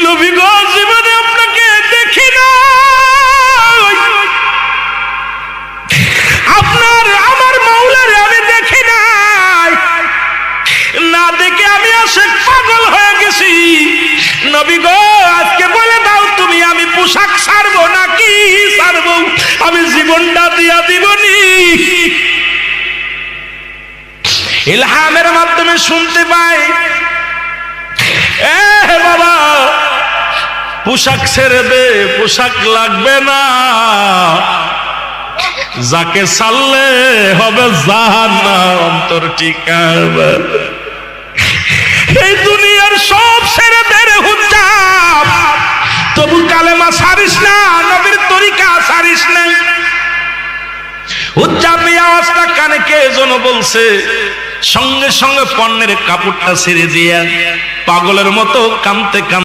নবী গো জীবনে আপনাকে দেখি না, আপনার আমার মাওলারে আমি দেখি নাই, না দেখে আমি আশিক পাগল হয়ে গেছি। নবী গো আজকে বলে দাও তুমি আমি পোশাক ছাড়বো নাকি ছাড়বো, আমি জীবনটা দিয়া দিবনি। ইলহামের মাধ্যমে শুনতে পাই, এ বাবা পোশাক ছেড়ে দে, পোশাক লাগবে না, যাকে ছাড়লে হবে জাহান্নাম অন্তর ঠিকানা। এই দুনিয়ার সব ছেড়ে দে রে হুজ্জাব, তবু কালেমা ছাড়িস না, নবীর তরিকা ছাড়িস না। হুজ্জাব এই আওয়াজটা কানে কে যেন বলছে, সঙ্গে সঙ্গে পণ্যের কাপড়টা ছেড়ে দিয়া পাগলের মতো কাঁদতে কাঁদতে